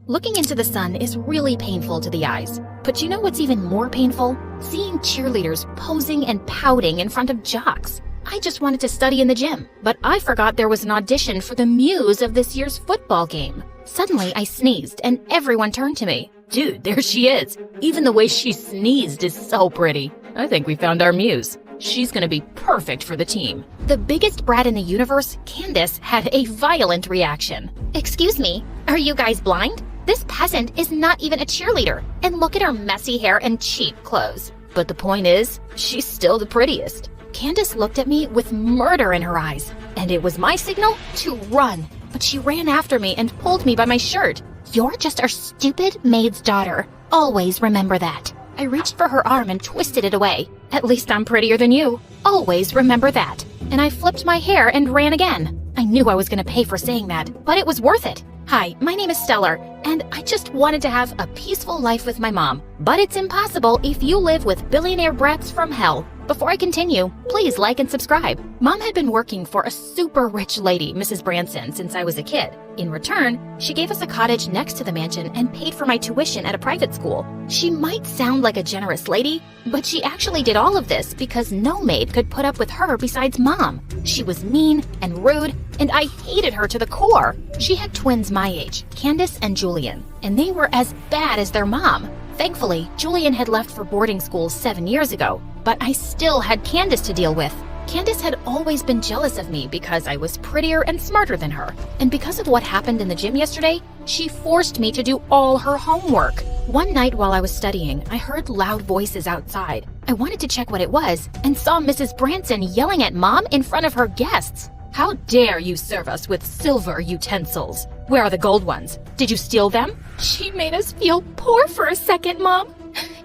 Looking into the sun is really painful to the eyes. But you know what's even more painful? Seeing cheerleaders posing and pouting in front of jocks. I just wanted to study in the gym, but I forgot there was an audition for the muse of this year's football game. Suddenly, I sneezed and everyone turned to me. Dude, there she is. Even the way she sneezed is so pretty. I think we found our muse. She's gonna be perfect for the team. The biggest brat in the universe, Candace, had a violent reaction. Excuse me, are you guys blind? This peasant is not even a cheerleader, and look at her messy hair and cheap clothes. But the point is, she's still the prettiest. Candace looked at me with murder in her eyes, and it was my signal to run. But she ran after me and pulled me by my shirt. You're just our stupid maid's daughter. Always remember that. I reached for her arm and twisted it away. At least I'm prettier than you. Always remember that. And I flipped my hair and ran again. I knew I was gonna pay for saying that, but it was worth it. Hi, my name is Stellar, and I just wanted to have a peaceful life with my mom. But it's impossible if you live with billionaire brats from hell. Before I continue, please like and subscribe. Mom had been working for a super rich lady, Mrs. Branson, since I was a kid. In return, she gave us a cottage next to the mansion and paid for my tuition at a private school. She might sound like a generous lady, but she actually did all of this because no maid could put up with her besides Mom. She was mean and rude, and I hated her to the core. She had twins my age, Candace and Julian, and they were as bad as their mom. Thankfully, Julian had left for boarding school 7 years ago, but I still had Candace to deal with. Candace had always been jealous of me because I was prettier and smarter than her. And because of what happened in the gym yesterday, she forced me to do all her homework. One night while I was studying, I heard loud voices outside. I wanted to check what it was and saw Mrs. Branson yelling at Mom in front of her guests. How dare you serve us with silver utensils? Where are the gold ones? Did you steal them? She made us feel poor for a second, Mom.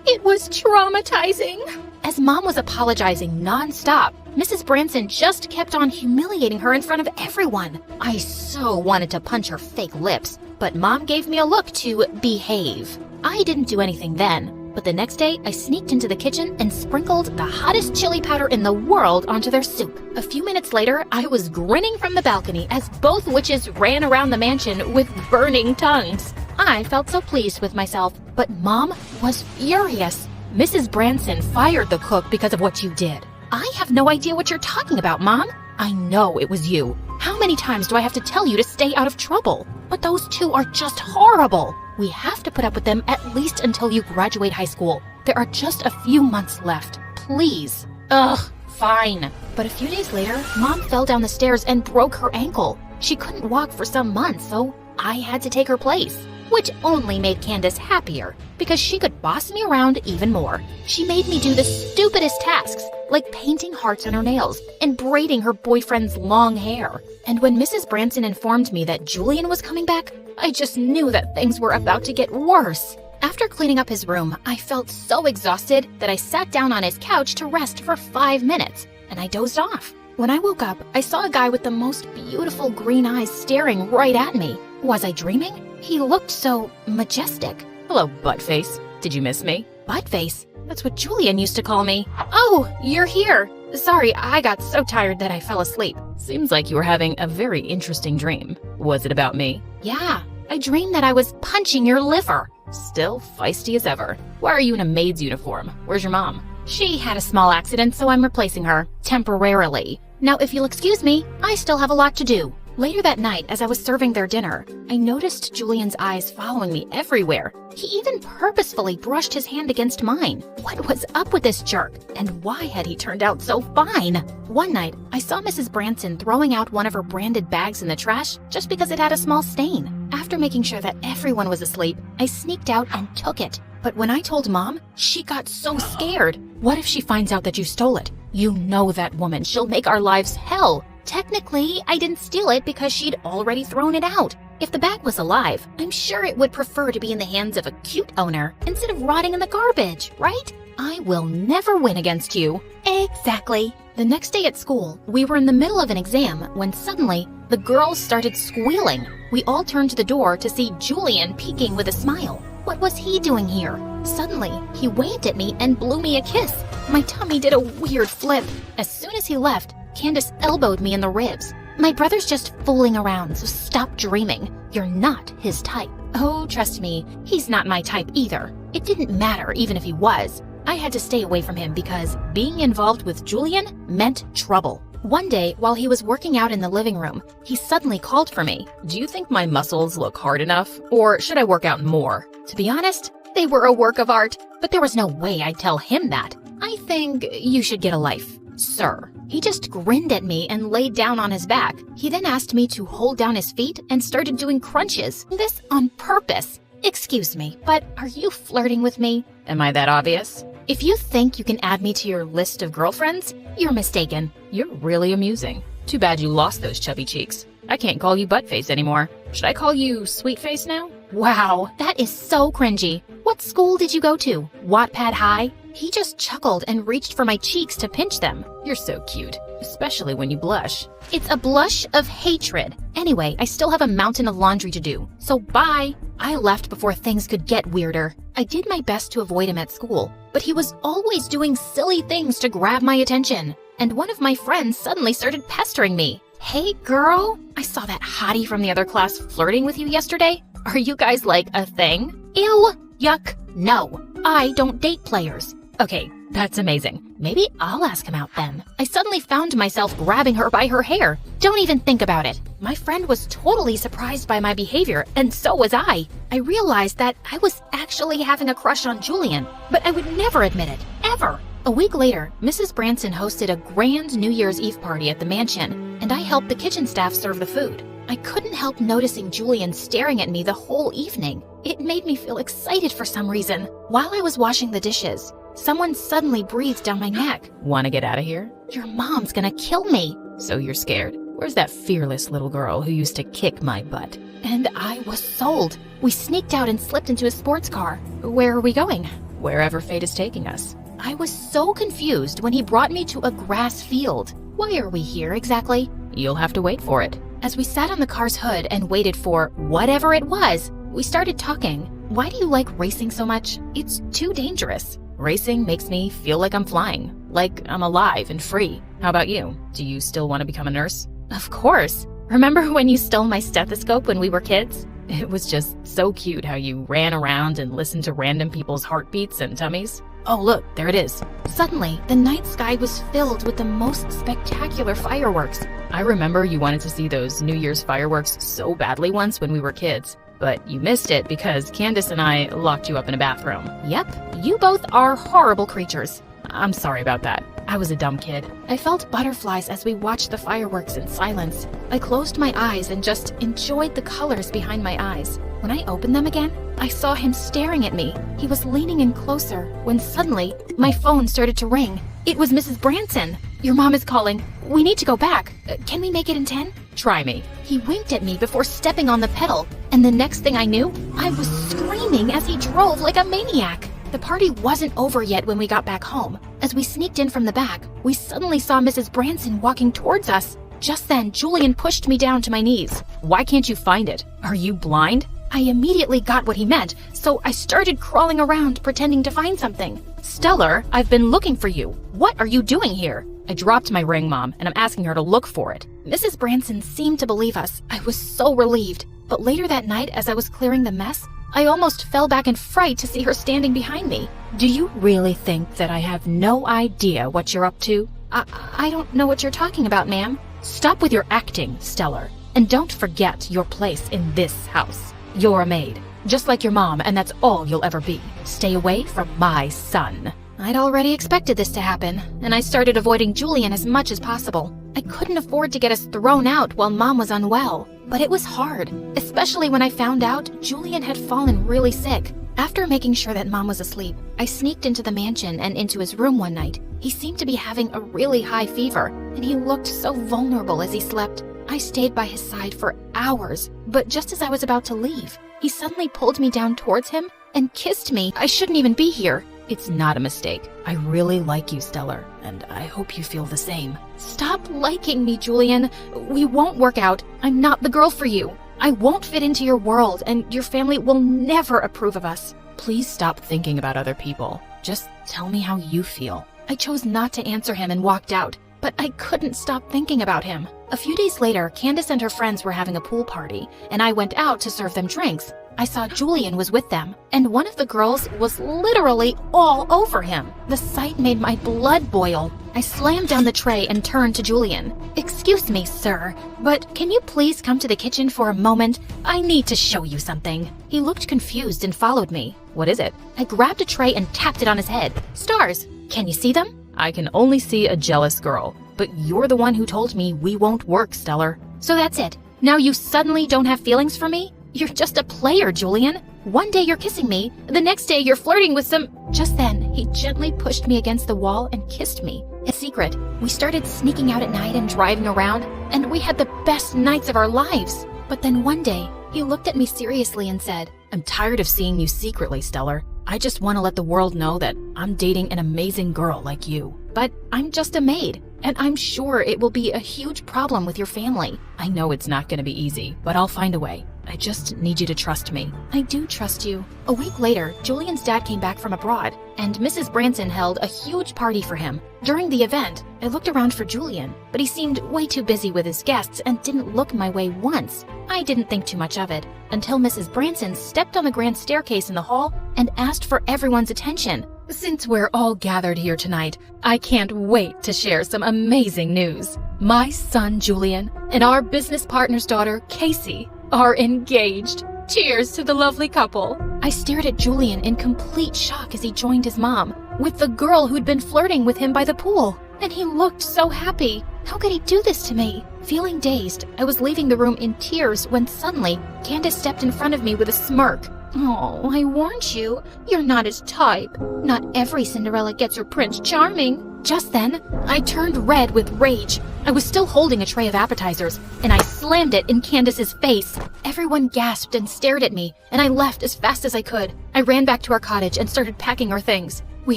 It was traumatizing. As Mom was apologizing non-stop, Mrs. Branson just kept on humiliating her in front of everyone. I so wanted to punch her fake lips, but Mom gave me a look to behave. I didn't do anything then, but the next day I sneaked into the kitchen and sprinkled the hottest chili powder in the world onto their soup. A few minutes later, I was grinning from the balcony as both witches ran around the mansion with burning tongues. I felt so pleased with myself, but Mom was furious. Mrs. Branson fired the cook because of what you did. I have no idea what you're talking about, Mom. I know it was you. How many times do I have to tell you to stay out of trouble? But those two are just horrible. We have to put up with them at least until you graduate high school. There are just a few months left. Please. Ugh, fine. But a few days later, Mom fell down the stairs and broke her ankle. She couldn't walk for some months, so I had to take her place. Which only made Candace happier, because she could boss me around even more. She made me do the stupidest tasks, like painting hearts on her nails and braiding her boyfriend's long hair. And when Mrs. Branson informed me that Julian was coming back, I just knew that things were about to get worse. After cleaning up his room, I felt so exhausted that I sat down on his couch to rest for 5 minutes, and I dozed off. When I woke up, I saw a guy with the most beautiful green eyes staring right at me. Was I dreaming? He looked so majestic. Hello, Buttface. Did you miss me? Buttface? That's what Julian used to call me. Oh, you're here. Sorry, I got so tired that I fell asleep. Seems like you were having a very interesting dream. Was it about me? Yeah, I dreamed that I was punching your liver. Still feisty as ever. Why are you in a maid's uniform? Where's your mom? She had a small accident, so I'm replacing her. Temporarily. Now, if you'll excuse me, I still have a lot to do. Later that night, as I was serving their dinner, I noticed Julian's eyes following me everywhere. He even purposefully brushed his hand against mine. What was up with this jerk? And why had he turned out so fine? One night, I saw Mrs. Branson throwing out one of her branded bags in the trash just because it had a small stain. After making sure that everyone was asleep, I sneaked out and took it. But when I told Mom, she got so scared. What if she finds out that you stole it? You know that woman. She'll make our lives hell. Technically, I didn't steal it because she'd already thrown it out. If the bag was alive, I'm sure it would prefer to be in the hands of a cute owner instead of rotting in the garbage, right? I will never win against you. Exactly. The next day at school, we were in the middle of an exam when suddenly the girls started squealing. We all turned to the door to see Julian peeking with a smile. What was he doing here? Suddenly, he waved at me and blew me a kiss. My tummy did a weird flip. As soon as he left, Candace elbowed me in the ribs. My brother's just fooling around, so stop dreaming. You're not his type. Oh, trust me, he's not my type either. It didn't matter even if he was. I had to stay away from him because being involved with Julian meant trouble. One day, while he was working out in the living room, he suddenly called for me. Do you think my muscles look hard enough? Or should I work out more? To be honest, they were a work of art, but there was no way I'd tell him that. I think you should get a life, sir. He just grinned at me and laid down on his back. He then asked me to hold down his feet and started doing crunches. This on purpose. Excuse me, but are you flirting with me? Am I that obvious? If you think you can add me to your list of girlfriends, you're mistaken. You're really amusing. Too bad you lost those chubby cheeks. I can't call you buttface anymore. Should I call you sweetface now? Wow, that is so cringy. What school did you go to? Wattpad High? He just chuckled and reached for my cheeks to pinch them. You're so cute, especially when you blush. It's a blush of hatred. Anyway, I still have a mountain of laundry to do, so bye. I left before things could get weirder. I did my best to avoid him at school, but he was always doing silly things to grab my attention. And one of my friends suddenly started pestering me. Hey girl, I saw that hottie from the other class flirting with you yesterday. Are you guys like a thing? Ew, yuck, no, I don't date players. Okay, that's amazing. Maybe I'll ask him out then. I suddenly found myself grabbing her by her hair. Don't even think about it. My friend was totally surprised by my behavior, and so was I. I realized that I was actually having a crush on Julian, but I would never admit it, ever. A week later, Mrs. Branson hosted a grand New Year's Eve party at the mansion, and I helped the kitchen staff serve the food. I couldn't help noticing Julian staring at me the whole evening. It made me feel excited for some reason. While I was washing the dishes, someone suddenly breathed down my neck. Want to get out of here? Your mom's gonna kill me. So you're scared. Where's that fearless little girl who used to kick my butt? And I was sold. We sneaked out and slipped into a sports car. Where are we going? Wherever fate is taking us. I was so confused when he brought me to a grass field. Why are we here exactly? You'll have to wait for it. As we sat on the car's hood and waited for whatever it was, we started talking. Why do you like racing so much? It's too dangerous. Racing makes me feel like I'm flying, like I'm alive and free. How about you? Do you still want to become a nurse? Of course. Remember when you stole my stethoscope when we were kids? It was just so cute how you ran around and listened to random people's heartbeats and tummies. Oh look, there it is. Suddenly, the night sky was filled with the most spectacular fireworks. I remember you wanted to see those New Year's fireworks so badly once when we were kids. But you missed it because Candace and I locked you up in a bathroom. Yep, you both are horrible creatures. I'm sorry about that. I was a dumb kid. I felt butterflies as we watched the fireworks in silence. I closed my eyes and just enjoyed the colors behind my eyes. When I opened them again, I saw him staring at me. He was leaning in closer when suddenly my phone started to ring. It was Mrs. Branson. Your mom is calling. We need to go back. Can we make it in 10? Try me. He winked at me before stepping on the pedal, and the next thing I knew, I was screaming as he drove like a maniac. The party wasn't over yet when we got back home. As we sneaked in from the back, we suddenly saw Mrs. Branson walking towards us. Just then, Julian pushed me down to my knees. Why can't you find it? Are you blind? I immediately got what he meant, so I started crawling around pretending to find something. Stellar, I've been looking for you. What are you doing here? I dropped my ring, Mom, and I'm asking her to look for it. Mrs. Branson seemed to believe us. I was so relieved. But later that night, as I was clearing the mess, I almost fell back in fright to see her standing behind me. Do you really think that I have no idea what you're up to? I don't know what you're talking about, ma'am. Stop with your acting, Stellar. And don't forget your place in this house. You're a maid, just like your mom, and that's all you'll ever be. Stay away from my son. I'd already expected this to happen, and I started avoiding Julian as much as possible. I couldn't afford to get us thrown out while Mom was unwell, but it was hard, especially when I found out Julian had fallen really sick. After making sure that Mom was asleep, I sneaked into the mansion and into his room one night. He seemed to be having a really high fever, and he looked so vulnerable as he slept. I stayed by his side for hours, but just as I was about to leave, he suddenly pulled me down towards him and kissed me. I shouldn't even be here. It's not a mistake. I really like you, Stellar, and I hope you feel the same. Stop liking me, Julian. We won't work out. I'm not the girl for you. I won't fit into your world, and your family will never approve of us. Please stop thinking about other people. Just tell me how you feel. I chose not to answer him and walked out, but I couldn't stop thinking about him. A few days later, Candace and her friends were having a pool party, and I went out to serve them drinks. I saw Julian was with them, and one of the girls was literally all over him. The sight made my blood boil. I slammed down the tray and turned to Julian. "Excuse me, sir, but can you please come to the kitchen for a moment? I need to show you something." He looked confused and followed me. "What is it?" I grabbed a tray and tapped it on his head. "Stars. Can you see them?" "I can only see a jealous girl, but you're the one who told me we won't work, Stellar." "So that's it? Now you suddenly don't have feelings for me? You're just a player, Julian. One day you're kissing me, the next day you're flirting with some—" Just then, he gently pushed me against the wall and kissed me. In secret, we started sneaking out at night and driving around, and we had the best nights of our lives. But then one day, he looked at me seriously and said, "I'm tired of seeing you secretly, Stellar. I just want to let the world know that I'm dating an amazing girl like you. But I'm just a maid, and I'm sure it will be a huge problem with your family. I know it's not going to be easy, but I'll find a way. I just need you to trust me." "I do trust you." A week later, Julian's dad came back from abroad, and Mrs. Branson held a huge party for him. During the event, I looked around for Julian, but he seemed way too busy with his guests and didn't look my way once. I didn't think too much of it, until Mrs. Branson stepped on the grand staircase in the hall and asked for everyone's attention. "Since we're all gathered here tonight, I can't wait to share some amazing news. My son Julian and our business partner's daughter, Casey, are engaged. Cheers to the lovely couple." I stared at Julian in complete shock as he joined his mom with the girl who'd been flirting with him by the pool. And he looked so happy. How could he do this to me? Feeling dazed, I was leaving the room in tears when suddenly Candace stepped in front of me with a smirk. "Oh, I warned you. You're not his type. Not every Cinderella gets her Prince Charming." Just then, I turned red with rage. I was still holding a tray of appetizers, and I slammed it in Candace's face. Everyone gasped and stared at me, and I left as fast as I could. I ran back to our cottage and started packing our things. "We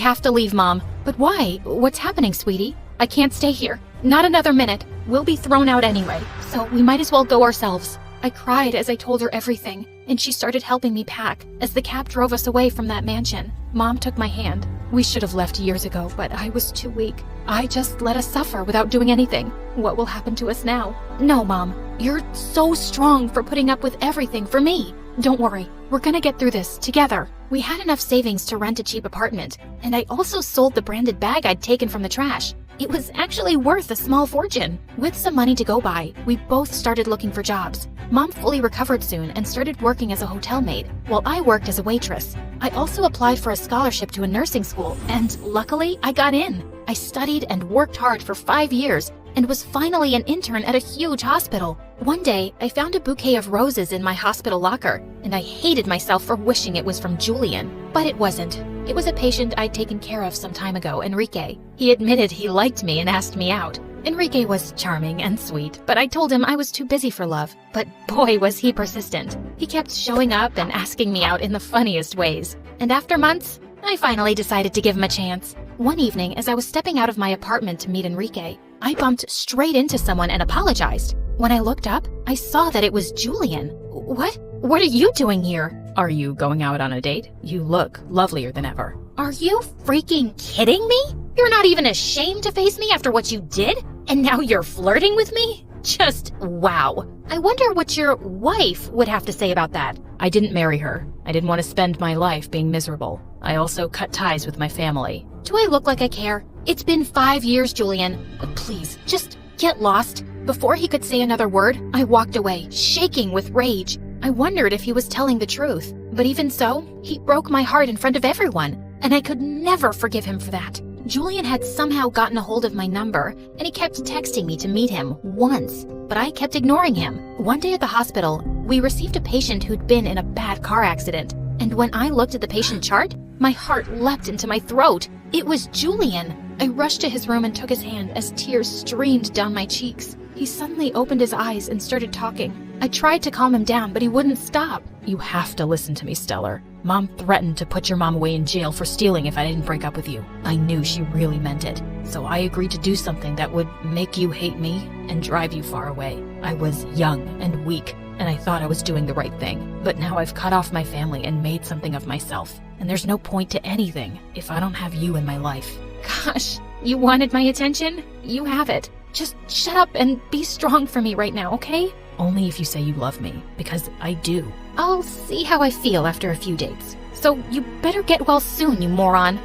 have to leave, Mom." "But why? What's happening, sweetie?" "I can't stay here. Not another minute. We'll be thrown out anyway, so we might as well go ourselves." I cried as I told her everything, and she started helping me pack as the cab drove us away from that mansion. Mom took my hand. "We should have left years ago, but I was too weak. I just let us suffer without doing anything. What will happen to us now?" "No, Mom. You're so strong for putting up with everything for me. Don't worry. We're gonna get through this together." We had enough savings to rent a cheap apartment, and I also sold the branded bag I'd taken from the trash. It was actually worth a small fortune. With some money to go by, we both started looking for jobs. Mom fully recovered soon and started working as a hotel maid, while I worked as a waitress. I also applied for a scholarship to a nursing school, and luckily, I got in. I studied and worked hard for 5 years, and was finally an intern at a huge hospital. One day, I found a bouquet of roses in my hospital locker, and I hated myself for wishing it was from Julian. But it wasn't. It was a patient I'd taken care of some time ago, Enrique. He admitted he liked me and asked me out. Enrique was charming and sweet, but I told him I was too busy for love. But boy, was he persistent. He kept showing up and asking me out in the funniest ways. And after months, I finally decided to give him a chance. One evening, as I was stepping out of my apartment to meet Enrique, I bumped straight into someone and apologized. When I looked up, I saw that it was Julian. "What? What are you doing here?" "Are you going out on a date? You look lovelier than ever." "Are you freaking kidding me? You're not even ashamed to face me after what you did? And now you're flirting with me? Just wow. I wonder what your wife would have to say about that." "I didn't marry her. I didn't want to spend my life being miserable. I also cut ties with my family." "Do I look like I care? It's been 5 years, Julian. Please, just get lost." Before he could say another word, I walked away, shaking with rage. I wondered if he was telling the truth. But even so, he broke my heart in front of everyone, and I could never forgive him for that. Julian had somehow gotten a hold of my number, and he kept texting me to meet him once, but I kept ignoring him. One day at the hospital, we received a patient who'd been in a bad car accident, and when I looked at the patient chart, my heart leapt into my throat. It was Julian. I rushed to his room and took his hand as tears streamed down my cheeks. He suddenly opened his eyes and started talking. I tried to calm him down, but he wouldn't stop. "You have to listen to me, Stellar. Mom threatened to put your mom away in jail for stealing if I didn't break up with you. I knew she really meant it. So I agreed to do something that would make you hate me and drive you far away. I was young and weak, and I thought I was doing the right thing. But now I've cut off my family and made something of myself. And there's no point to anything if I don't have you in my life." Gosh, you wanted my attention? You have it. Just shut up and be strong for me right now, okay? Only if you say you love me, because I do. I'll see how I feel after a few dates. So you better get well soon, you moron.